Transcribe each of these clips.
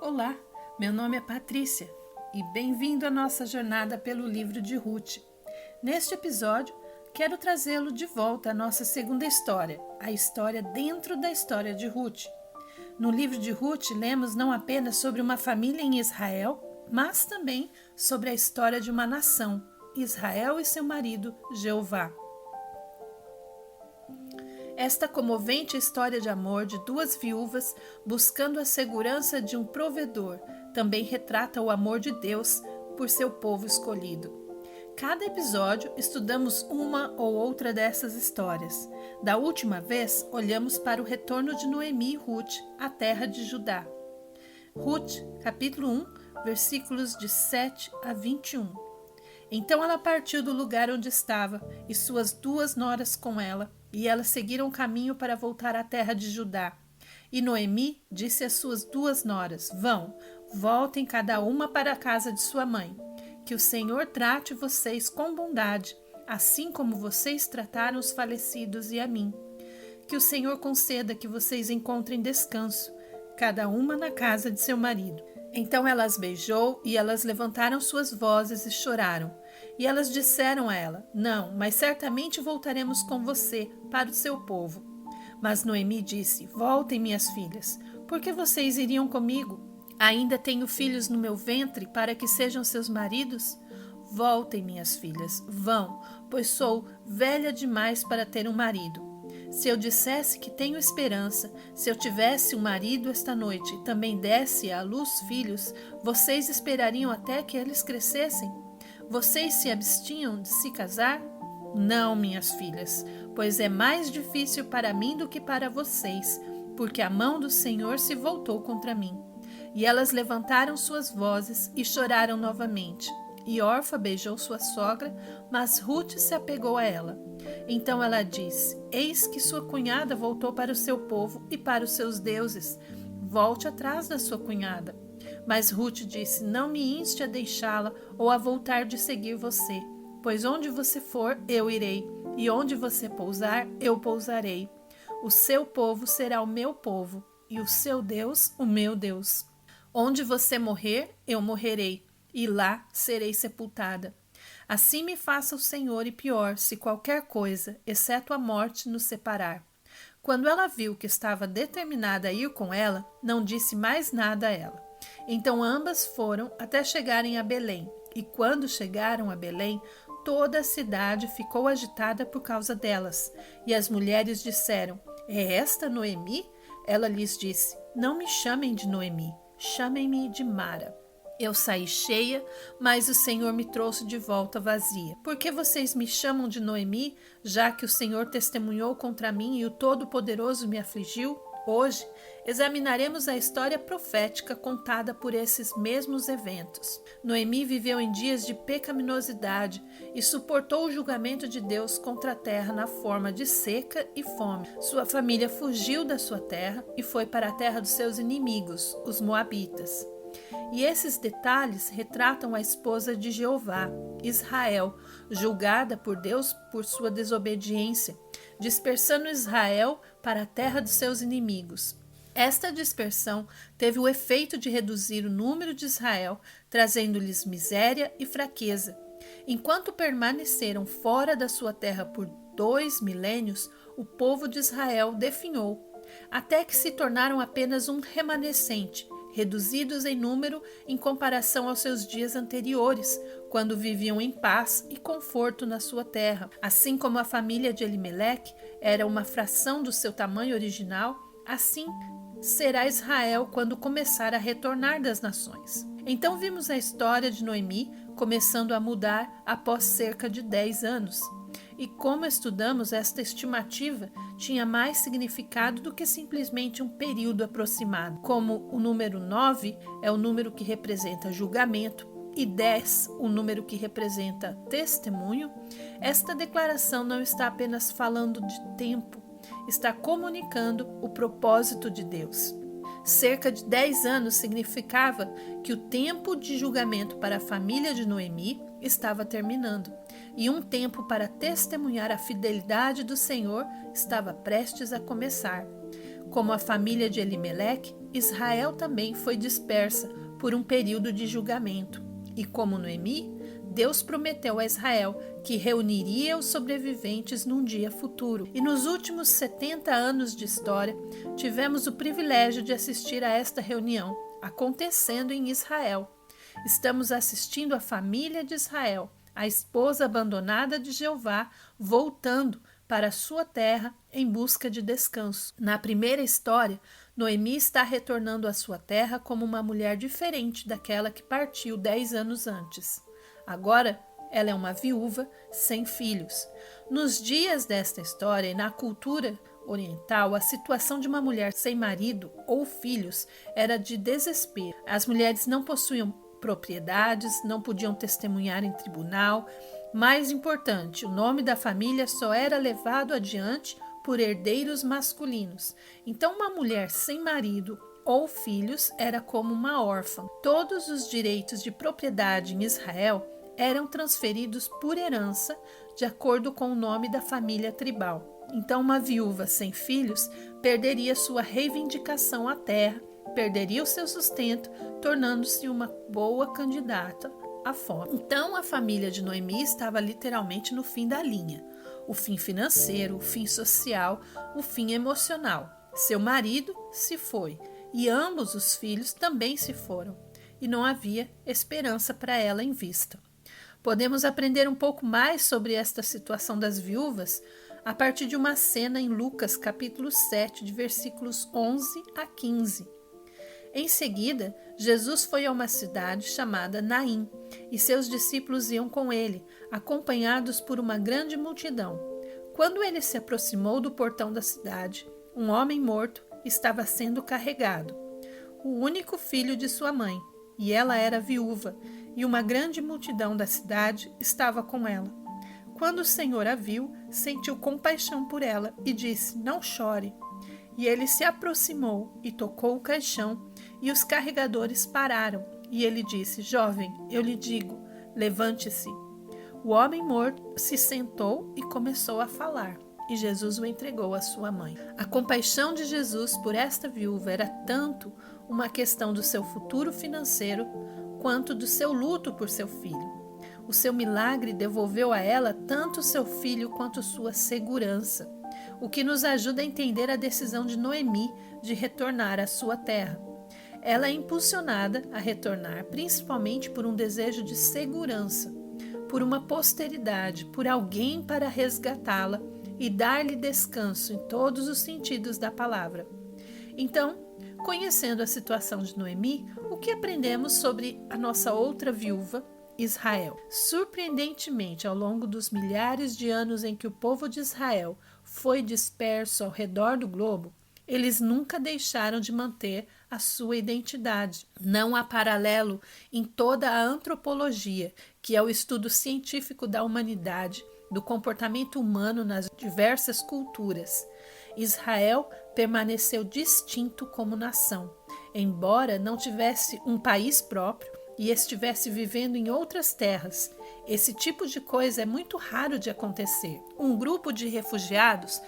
Olá, meu nome é Patrícia e bem-vindo à nossa jornada pelo livro de Ruth. Neste episódio, quero trazê-lo de volta à nossa segunda história, a história dentro da história de Ruth. No livro de Ruth, lemos não apenas sobre uma família em Israel, mas também sobre a história de uma nação, Israel e seu marido, Jeová. Esta comovente história de amor de duas viúvas buscando a segurança de um provedor também retrata o amor de Deus por seu povo escolhido. Cada episódio estudamos uma ou outra dessas histórias. Da última vez, olhamos para o retorno de Noemi e Ruth à terra de Judá. Ruth, capítulo 1, versículos de 7 a 21. Então ela partiu do lugar onde estava, e suas duas noras com ela, e elas seguiram o caminho para voltar à terra de Judá. E Noemi disse às suas duas noras: voltem cada uma para a casa de sua mãe. Que o Senhor trate vocês com bondade, assim como vocês trataram os falecidos e a mim. Que o Senhor conceda que vocês encontrem descanso, cada uma na casa de seu marido. Então ela as beijou e elas levantaram suas vozes e choraram. E elas disseram a ela: Não, mas certamente voltaremos com você para o seu povo. Mas Noemi disse: Voltem, minhas filhas, porque vocês iriam comigo? Ainda tenho filhos no meu ventre para que sejam seus maridos? Voltem, minhas filhas, vão, pois sou velha demais para ter um marido. Se eu dissesse que tenho esperança, se eu tivesse um marido esta noite e também desse à luz filhos, vocês esperariam até que eles crescessem? Vocês se abstinham de se casar? Não, minhas filhas, pois é mais difícil para mim do que para vocês, porque a mão do Senhor se voltou contra mim. E elas levantaram suas vozes e choraram novamente. E Orfa beijou sua sogra, mas Ruth se apegou a ela. Então ela disse: Eis que sua cunhada voltou para o seu povo e para os seus deuses. Volte atrás da sua cunhada. Mas Ruth disse: Não me inste a deixá-la ou a voltar de seguir você, pois onde você for, eu irei, e onde você pousar, eu pousarei. O seu povo será o meu povo, e o seu Deus, o meu Deus. Onde você morrer, eu morrerei, e lá serei sepultada. Assim me faça o Senhor, e pior, se qualquer coisa, exceto a morte, nos separar. Quando ela viu que estava determinada a ir com ela, não disse mais nada a ela. Então ambas foram até chegarem a Belém, e quando chegaram a Belém, toda a cidade ficou agitada por causa delas. E as mulheres disseram: É esta Noemi? Ela lhes disse: Não me chamem de Noemi, chamem-me de Mara. Eu saí cheia, mas o Senhor me trouxe de volta vazia. Por que vocês me chamam de Noemi, já que o Senhor testemunhou contra mim e o Todo-Poderoso me afligiu? Hoje, examinaremos a história profética contada por esses mesmos eventos. Noemi viveu em dias de pecaminosidade e suportou o julgamento de Deus contra a terra na forma de seca e fome. Sua família fugiu da sua terra e foi para a terra dos seus inimigos, os Moabitas. E esses detalhes retratam a esposa de Jeová, Israel, julgada por Deus por sua desobediência, dispersando Israel para a terra dos seus inimigos. Esta dispersão teve o efeito de reduzir o número de Israel, trazendo-lhes miséria e fraqueza. Enquanto permaneceram fora da sua terra por 2 milênios, o povo de Israel definhou, até que se tornaram apenas um remanescente, reduzidos em número em comparação aos seus dias anteriores, quando viviam em paz e conforto na sua terra. Assim como a família de Elimeleque era uma fração do seu tamanho original, assim será Israel quando começar a retornar das nações. Então vimos a história de Noemi começando a mudar após cerca de 10 anos. E como estudamos, esta estimativa tinha mais significado do que simplesmente um período aproximado. Como o número 9 é o número que representa julgamento e 10 o número que representa testemunho, esta declaração não está apenas falando de tempo, está comunicando o propósito de Deus. Cerca de 10 anos significava que o tempo de julgamento para a família de Noemi estava terminando, e um tempo para testemunhar a fidelidade do Senhor estava prestes a começar. Como a família de Elimeleque, Israel também foi dispersa por um período de julgamento. E como Noemi, Deus prometeu a Israel que reuniria os sobreviventes num dia futuro. E nos últimos 70 anos de história, tivemos o privilégio de assistir a esta reunião, acontecendo em Israel. Estamos assistindo a família de Israel, a esposa abandonada de Jeová, voltando para sua terra em busca de descanso. Na primeira história, Noemi está retornando à sua terra como uma mulher diferente daquela que partiu 10 anos antes. Agora, ela é uma viúva sem filhos. Nos dias desta história e na cultura oriental, a situação de uma mulher sem marido ou filhos era de desespero. As mulheres não possuíam propriedades, não podiam testemunhar em tribunal. Mais importante, o nome da família só era levado adiante por herdeiros masculinos. Então, uma mulher sem marido ou filhos era como uma órfã. Todos os direitos de propriedade em Israel eram transferidos por herança de acordo com o nome da família tribal. Então, uma viúva sem filhos perderia sua reivindicação à terra, perderia o seu sustento, tornando-se uma boa candidata à fome. Então, a família de Noemi estava literalmente no fim da linha. O fim financeiro, o fim social, o fim emocional. Seu marido se foi e ambos os filhos também se foram. E não havia esperança para ela em vista. Podemos aprender um pouco mais sobre esta situação das viúvas a partir de uma cena em Lucas, capítulo 7, de versículos 11 a 15. Em seguida, Jesus foi a uma cidade chamada Naim, e seus discípulos iam com ele, acompanhados por uma grande multidão. Quando ele se aproximou do portão da cidade, um homem morto estava sendo carregado, o único filho de sua mãe, e ela era viúva, e uma grande multidão da cidade estava com ela. Quando o Senhor a viu, sentiu compaixão por ela e disse: "Não chore." E ele se aproximou e tocou o caixão, e os carregadores pararam. E ele disse: "Jovem, eu lhe digo, levante-se." O homem morto se sentou e começou a falar, e Jesus o entregou à sua mãe. A compaixão de Jesus por esta viúva era tanto uma questão do seu futuro financeiro, quanto do seu luto por seu filho. O seu milagre devolveu a ela tanto seu filho quanto sua segurança, o que nos ajuda a entender a decisão de Noemi de retornar à sua terra. Ela é impulsionada a retornar principalmente por um desejo de segurança, por uma posteridade, por alguém para resgatá-la e dar-lhe descanso em todos os sentidos da palavra. Então, conhecendo a situação de Noemi, o que aprendemos sobre a nossa outra viúva, Israel? Surpreendentemente, ao longo dos milhares de anos em que o povo de Israel foi disperso ao redor do globo, eles nunca deixaram de manter a sua identidade. Não há paralelo em toda a antropologia, que é o estudo científico da humanidade, do comportamento humano nas diversas culturas. Israel permaneceu distinto como nação, embora não tivesse um país próprio e estivesse vivendo em outras terras. Esse tipo de coisa é muito raro de acontecer. Um grupo de refugiados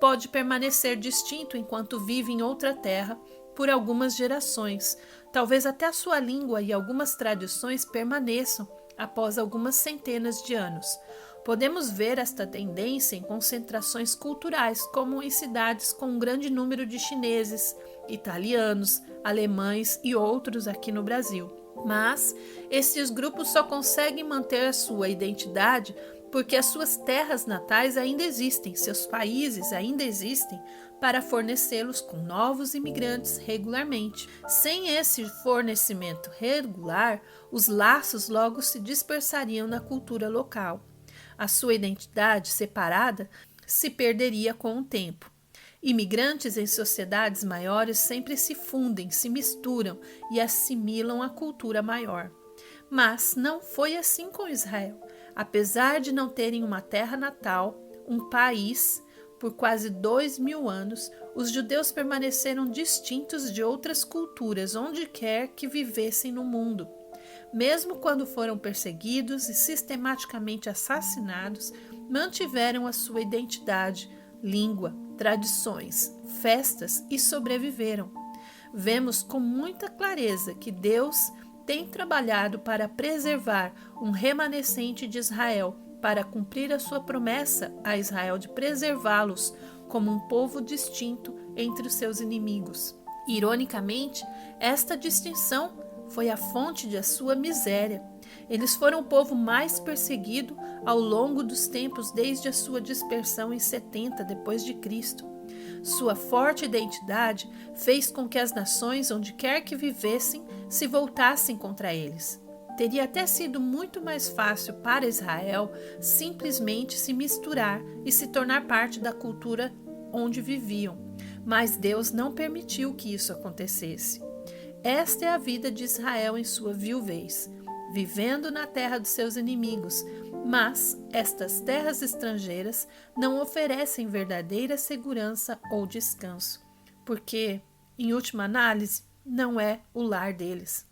pode permanecer distinto enquanto vive em outra terra por algumas gerações. Talvez até a sua língua e algumas tradições permaneçam após algumas centenas de anos. Podemos ver esta tendência em concentrações culturais, como em cidades com um grande número de chineses, italianos, alemães e outros aqui no Brasil. Mas esses grupos só conseguem manter a sua identidade porque as suas terras natais ainda existem, seus países ainda existem para fornecê-los com novos imigrantes regularmente. Sem esse fornecimento regular, os laços logo se dispersariam na cultura local. A sua identidade separada se perderia com o tempo. Imigrantes em sociedades maiores sempre se fundem, se misturam e assimilam a cultura maior. Mas não foi assim com Israel. Apesar de não terem uma terra natal, um país, por quase 2000 anos, os judeus permaneceram distintos de outras culturas onde quer que vivessem no mundo. Mesmo quando foram perseguidos e sistematicamente assassinados, mantiveram a sua identidade, língua, tradições, festas e sobreviveram. Vemos com muita clareza que Deus tem trabalhado para preservar um remanescente de Israel, para cumprir a sua promessa a Israel de preservá-los como um povo distinto entre os seus inimigos. Ironicamente, esta distinção foi a fonte de sua miséria. Eles foram o povo mais perseguido ao longo dos tempos desde a sua dispersão em 70 depois de Cristo. Sua forte identidade fez com que as nações, onde quer que vivessem, se voltassem contra eles. Teria até sido muito mais fácil para Israel simplesmente se misturar e se tornar parte da cultura onde viviam, mas Deus não permitiu que isso acontecesse. Esta é a vida de Israel em sua viuvez, vivendo na terra dos seus inimigos, mas estas terras estrangeiras não oferecem verdadeira segurança ou descanso, porque, em última análise, não é o lar deles.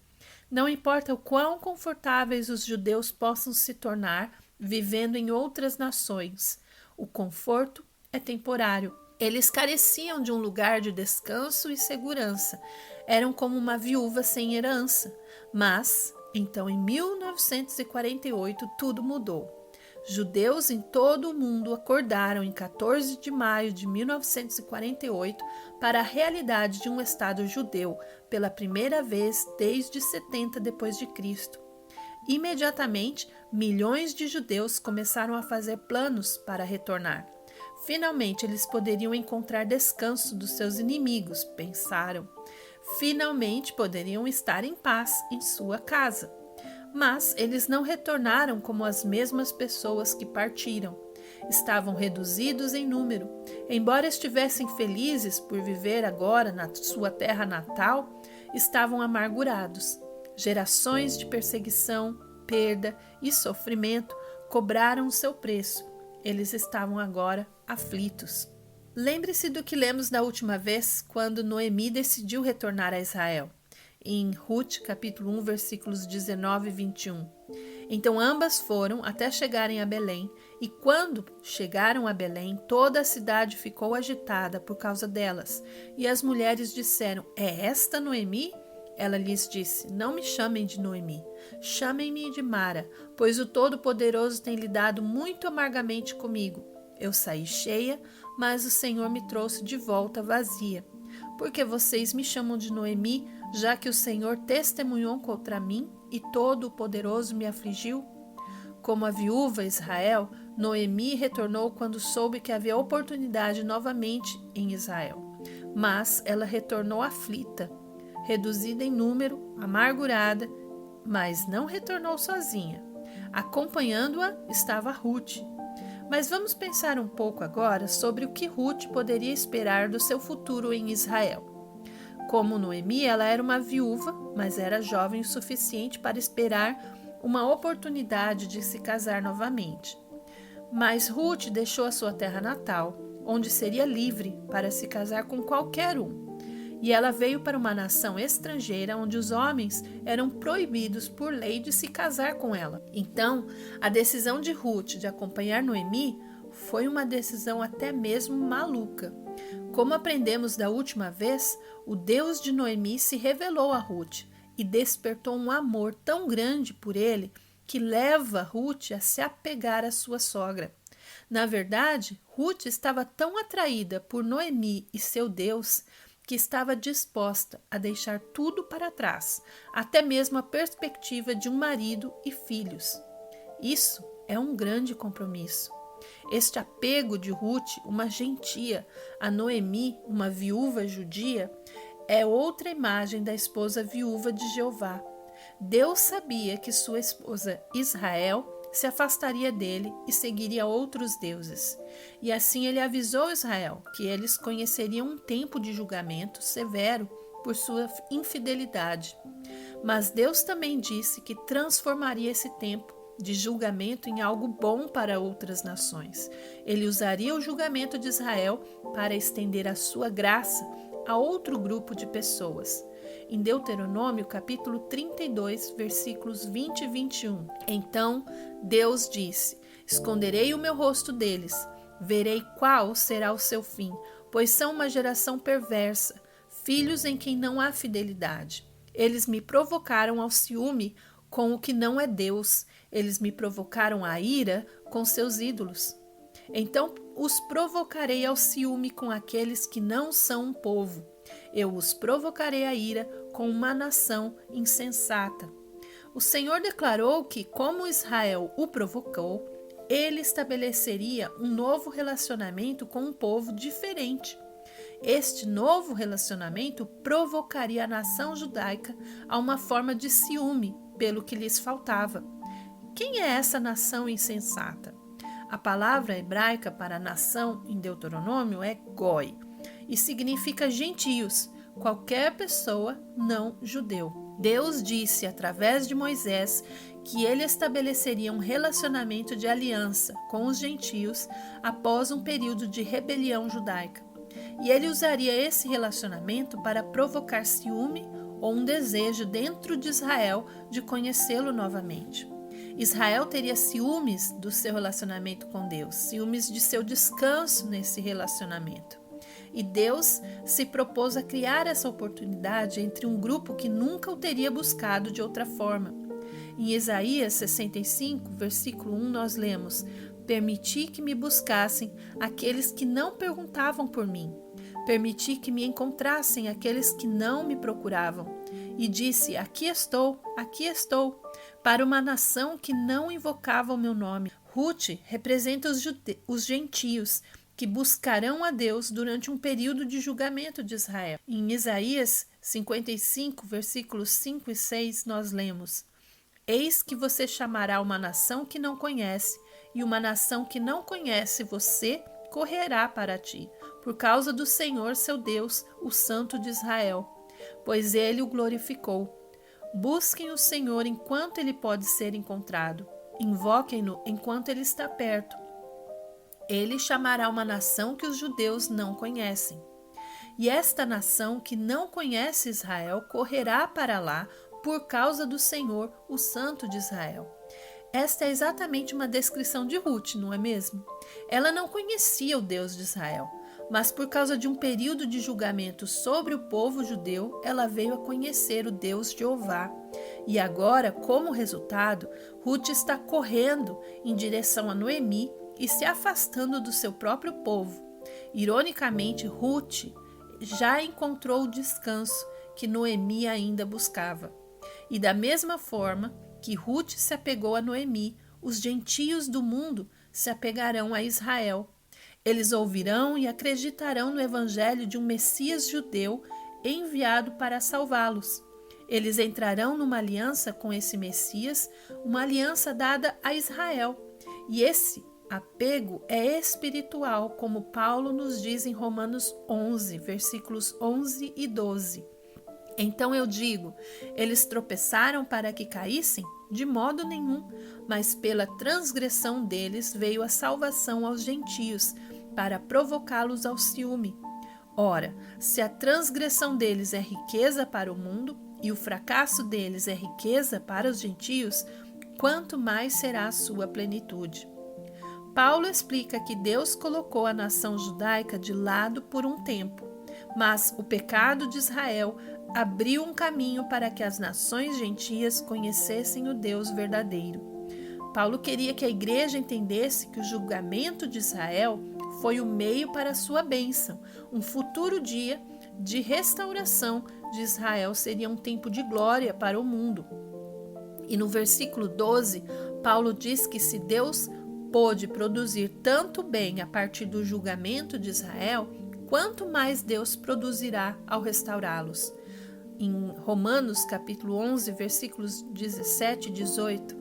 Não importa o quão confortáveis os judeus possam se tornar vivendo em outras nações, o conforto é temporário. Eles careciam de um lugar de descanso e segurança. Eram como uma viúva sem herança. Mas, então, em 1948, tudo mudou. Judeus em todo o mundo acordaram em 14 de maio de 1948 para a realidade de um Estado judeu pela primeira vez desde 70 depois de Cristo. Imediatamente, milhões de judeus começaram a fazer planos para retornar. Finalmente, eles poderiam encontrar descanso dos seus inimigos, pensaram. Finalmente, poderiam estar em paz em sua casa. Mas eles não retornaram como as mesmas pessoas que partiram. Estavam reduzidos em número. Embora estivessem felizes por viver agora na sua terra natal, estavam amargurados. Gerações de perseguição, perda e sofrimento cobraram o seu preço. Eles estavam agora aflitos. Lembre-se do que lemos da última vez, quando Noemi decidiu retornar a Israel. Em Ruth, capítulo 1, versículos 19 e 21. Então ambas foram até chegarem a Belém, e quando chegaram a Belém, toda a cidade ficou agitada por causa delas. E as mulheres disseram: é esta Noemi? Ela lhes disse: não me chamem de Noemi, chamem-me de Mara, pois o Todo-Poderoso tem lidado muito amargamente comigo. Eu saí cheia, mas o Senhor me trouxe de volta vazia. Porque vocês me chamam de Noemi, já que o Senhor testemunhou contra mim e Todo-Poderoso me afligiu? Como a viúva Israel, Noemi retornou quando soube que havia oportunidade novamente em Israel. Mas ela retornou aflita, reduzida em número, amargurada, mas não retornou sozinha. Acompanhando-a estava Ruth. Mas vamos pensar um pouco agora sobre o que Ruth poderia esperar do seu futuro em Israel. Como Noemi, ela era uma viúva, mas era jovem o suficiente para esperar uma oportunidade de se casar novamente. Mas Ruth deixou a sua terra natal, onde seria livre para se casar com qualquer um. E ela veio para uma nação estrangeira onde os homens eram proibidos por lei de se casar com ela. Então, a decisão de Ruth de acompanhar Noemi foi uma decisão até mesmo maluca. Como aprendemos da última vez, o Deus de Noemi se revelou a Ruth e despertou um amor tão grande por ele que leva Ruth a se apegar à sua sogra. Na verdade, Ruth estava tão atraída por Noemi e seu Deus que estava disposta a deixar tudo para trás, até mesmo a perspectiva de um marido e filhos. Isso é um grande compromisso. Este apego de Ruth, uma gentia, a Noemi, uma viúva judia, é outra imagem da esposa viúva de Jeová. Deus sabia que sua esposa Israel se afastaria dele e seguiria outros deuses. E assim ele avisou Israel que eles conheceriam um tempo de julgamento severo por sua infidelidade. Mas Deus também disse que transformaria esse tempo de julgamento em algo bom para outras nações. Ele usaria o julgamento de Israel para estender a sua graça a outro grupo de pessoas. Em Deuteronômio, capítulo 32, versículos 20 e 21. Então Deus disse: esconderei o meu rosto deles, Verei qual será o seu fim, pois são uma geração perversa, filhos em quem não há fidelidade. Eles me provocaram ao ciúme com o que não é Deus. Eles me provocaram à ira com seus ídolos. Então os provocarei ao ciúme com aqueles que não são um povo. Eu os provocarei à ira com uma nação insensata. O Senhor declarou que, como Israel o provocou, ele estabeleceria um novo relacionamento com um povo diferente. Este novo relacionamento provocaria a nação judaica a uma forma de ciúme pelo que lhes faltava. Quem é essa nação insensata? A palavra hebraica para nação em Deuteronômio é goi e significa gentios, qualquer pessoa não judeu. Deus disse através de Moisés que ele estabeleceria um relacionamento de aliança com os gentios após um período de rebelião judaica. E ele usaria esse relacionamento para provocar ciúme ou um desejo dentro de Israel de conhecê-lo novamente. Israel teria ciúmes do seu relacionamento com Deus, ciúmes de seu descanso nesse relacionamento. E Deus se propôs a criar essa oportunidade entre um grupo que nunca o teria buscado de outra forma. Em Isaías 65, versículo 1, nós lemos: Permiti que me buscassem aqueles que não perguntavam por mim. Permiti que me encontrassem aqueles que não me procuravam. E disse: aqui estou, para uma nação que não invocava o meu nome. Ruth representa os gentios, que buscarão a Deus durante um período de julgamento de Israel. Em Isaías 55, versículos 5 e 6, nós lemos: Eis que você chamará uma nação que não conhece, e uma nação que não conhece você correrá para ti, por causa do Senhor seu Deus, o Santo de Israel, pois ele o glorificou. Busquem o Senhor enquanto ele pode ser encontrado, invoquem-no enquanto ele está perto. Ele chamará uma nação que os judeus não conhecem. E esta nação que não conhece Israel correrá para lá por causa do Senhor, o Santo de Israel. Esta é exatamente uma descrição de Ruth, não é mesmo? Ela não conhecia o Deus de Israel, mas por causa de um período de julgamento sobre o povo judeu, ela veio a conhecer o Deus Jeová. E agora, como resultado, Ruth está correndo em direção a Noemi e se afastando do seu próprio povo. Ironicamente, Ruth já encontrou o descanso que Noemi ainda buscava. E da mesma forma que Ruth se apegou a Noemi, os gentios do mundo se apegarão a Israel. Eles ouvirão e acreditarão no evangelho de um Messias judeu enviado para salvá-los. Eles entrarão numa aliança com esse Messias, uma aliança dada a Israel. E esse apego é espiritual, como Paulo nos diz em Romanos 11, versículos 11 e 12. Então eu digo, eles tropeçaram para que caíssem? De modo nenhum, mas pela transgressão deles veio a salvação aos gentios, para provocá-los ao ciúme. Ora, se a transgressão deles é riqueza para o mundo, e o fracasso deles é riqueza para os gentios, quanto mais será a sua plenitude. Paulo explica que Deus colocou a nação judaica de lado por um tempo, mas o pecado de Israel abriu um caminho para que as nações gentias conhecessem o Deus verdadeiro. Paulo queria que a igreja entendesse que o julgamento de Israel foi o meio para a sua bênção. Um futuro dia de restauração de Israel seria um tempo de glória para o mundo. E no versículo 12, Paulo diz que se Deus pôde produzir tanto bem a partir do julgamento de Israel, quanto mais Deus produzirá ao restaurá-los. Em Romanos capítulo 11, versículos 17 e 18,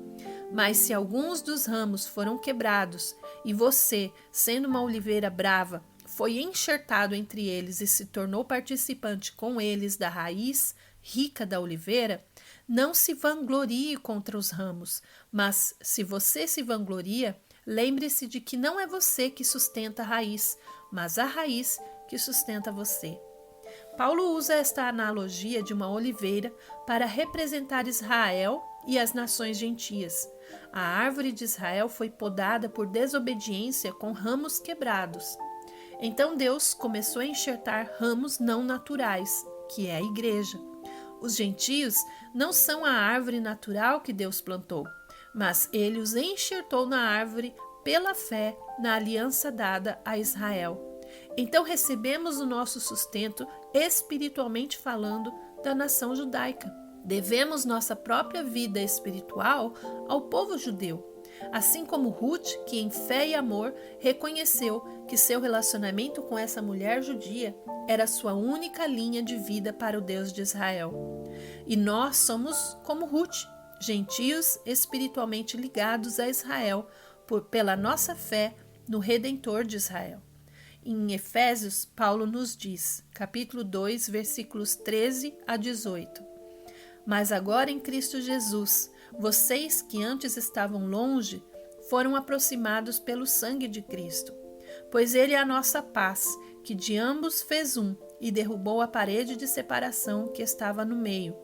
mas se alguns dos ramos foram quebrados, e você, sendo uma oliveira brava, foi enxertado entre eles e se tornou participante com eles da raiz rica da oliveira, não se vanglorie contra os ramos, mas se você se vangloria, lembre-se de que não é você que sustenta a raiz, mas a raiz que sustenta você. Paulo usa esta analogia de uma oliveira para representar Israel e as nações gentias. A árvore de Israel foi podada por desobediência com ramos quebrados. Então Deus começou a enxertar ramos não naturais, que é a igreja. Os gentios não são a árvore natural que Deus plantou, mas ele os enxertou na árvore pela fé na aliança dada a Israel. Então recebemos o nosso sustento, espiritualmente falando, da nação judaica. Devemos nossa própria vida espiritual ao povo judeu. Assim como Ruth, que em fé e amor reconheceu que seu relacionamento com essa mulher judia era sua única linha de vida para o Deus de Israel. E nós somos como Ruth, gentios espiritualmente ligados a Israel pela nossa fé no Redentor de Israel. Em Efésios, Paulo nos diz, capítulo 2, versículos 13 a 18: Mas agora em Cristo Jesus, vocês que antes estavam longe, foram aproximados pelo sangue de Cristo. Pois ele é a nossa paz, que de ambos fez um e derrubou a parede de separação que estava no meio,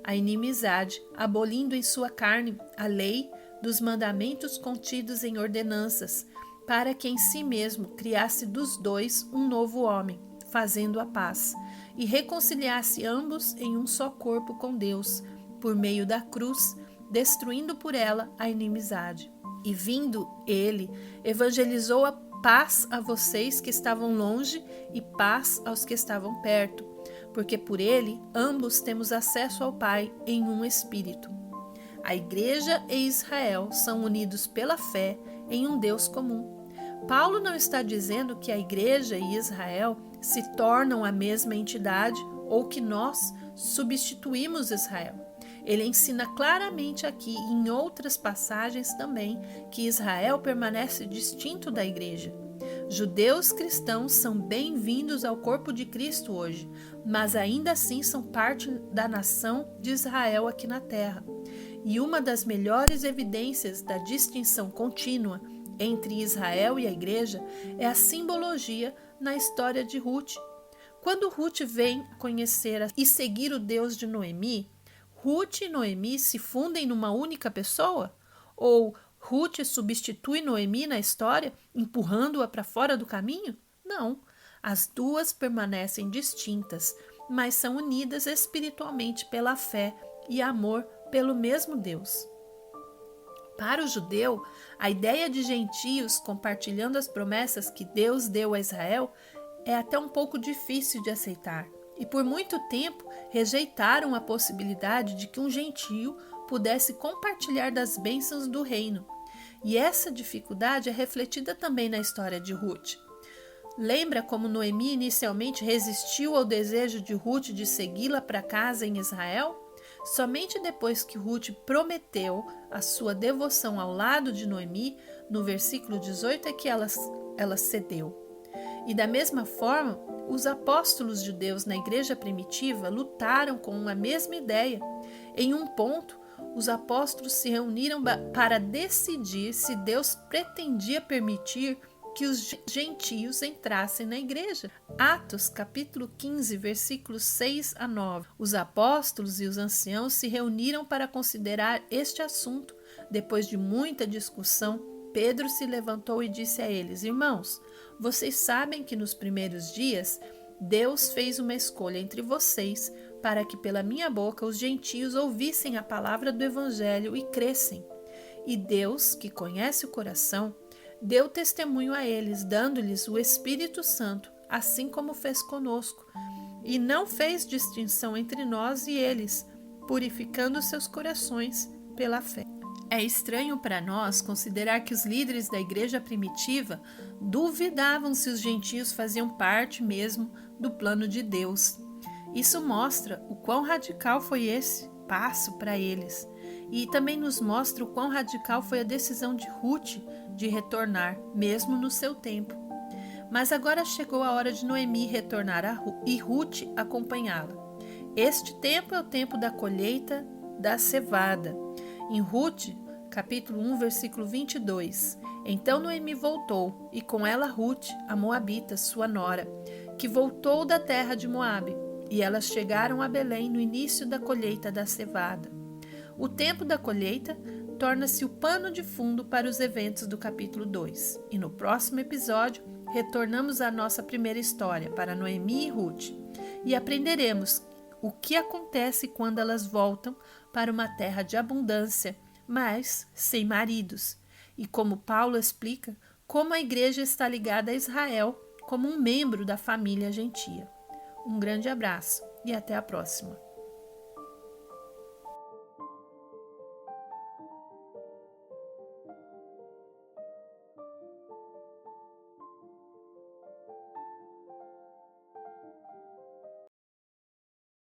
a inimizade, abolindo em sua carne a lei dos mandamentos contidos em ordenanças, para que em si mesmo criasse dos dois um novo homem, fazendo a paz, e reconciliasse ambos em um só corpo com Deus, por meio da cruz, destruindo por ela a inimizade. E vindo ele, evangelizou a paz a vocês que estavam longe e paz aos que estavam perto, porque por ele ambos temos acesso ao Pai em um Espírito. A Igreja e Israel são unidos pela fé em um Deus comum. Paulo não está dizendo que a Igreja e Israel se tornam a mesma entidade ou que nós substituímos Israel. Ele ensina claramente aqui e em outras passagens também que Israel permanece distinto da Igreja. Judeus cristãos são bem-vindos ao corpo de Cristo hoje, mas ainda assim são parte da nação de Israel aqui na terra. E uma das melhores evidências da distinção contínua entre Israel e a igreja é a simbologia na história de Ruth. Quando Ruth vem conhecer e seguir o Deus de Noemi, Ruth e Noemi se fundem numa única pessoa? Ou Ruth substitui Noemi na história, empurrando-a para fora do caminho? Não, as duas permanecem distintas, mas são unidas espiritualmente pela fé e amor pelo mesmo Deus. Para o judeu, a ideia de gentios compartilhando as promessas que Deus deu a Israel é até um pouco difícil de aceitar. E por muito tempo rejeitaram a possibilidade de que um gentio pudesse compartilhar das bênçãos do reino. E essa dificuldade é refletida também na história de Ruth. Lembra como Noemi inicialmente resistiu ao desejo de Ruth de segui-la para casa em Israel? Somente depois que Ruth prometeu a sua devoção ao lado de Noemi, no versículo 18, é que ela cedeu. E da mesma forma, os apóstolos judeus na igreja primitiva lutaram com a mesma ideia. Em um ponto, os apóstolos se reuniram para decidir se Deus pretendia permitir que os gentios entrassem na igreja. Atos, capítulo 15, versículos 6 a 9. Os apóstolos e os anciãos se reuniram para considerar este assunto. Depois de muita discussão, Pedro se levantou e disse a eles: Irmãos, vocês sabem que nos primeiros dias Deus fez uma escolha entre vocês para que pela minha boca os gentios ouvissem a palavra do evangelho e crescem. E Deus, que conhece o coração, deu testemunho a eles, dando-lhes o Espírito Santo, assim como fez conosco, e não fez distinção entre nós e eles, purificando seus corações pela fé. É estranho para nós considerar que os líderes da igreja primitiva duvidavam se os gentios faziam parte mesmo do plano de Deus. Isso mostra o quão radical foi esse passo para eles. E também nos mostra o quão radical foi a decisão de Ruth de retornar, mesmo no seu tempo. Mas agora chegou a hora de Noemi retornar e Ruth acompanhá-la. Este tempo é o tempo da colheita da cevada. Em Ruth, capítulo 1, versículo 22. Então Noemi voltou, e com ela Ruth, a moabita, sua nora, que voltou da terra de Moabe, e elas chegaram a Belém no início da colheita da cevada. O tempo da colheita torna-se o pano de fundo para os eventos do capítulo 2. E no próximo episódio, retornamos à nossa primeira história, para Noemi e Ruth, e aprenderemos o que acontece quando elas voltam para uma terra de abundância, mas sem maridos, e como Paulo explica como a igreja está ligada a Israel como um membro da família gentia. Um grande abraço e até a próxima.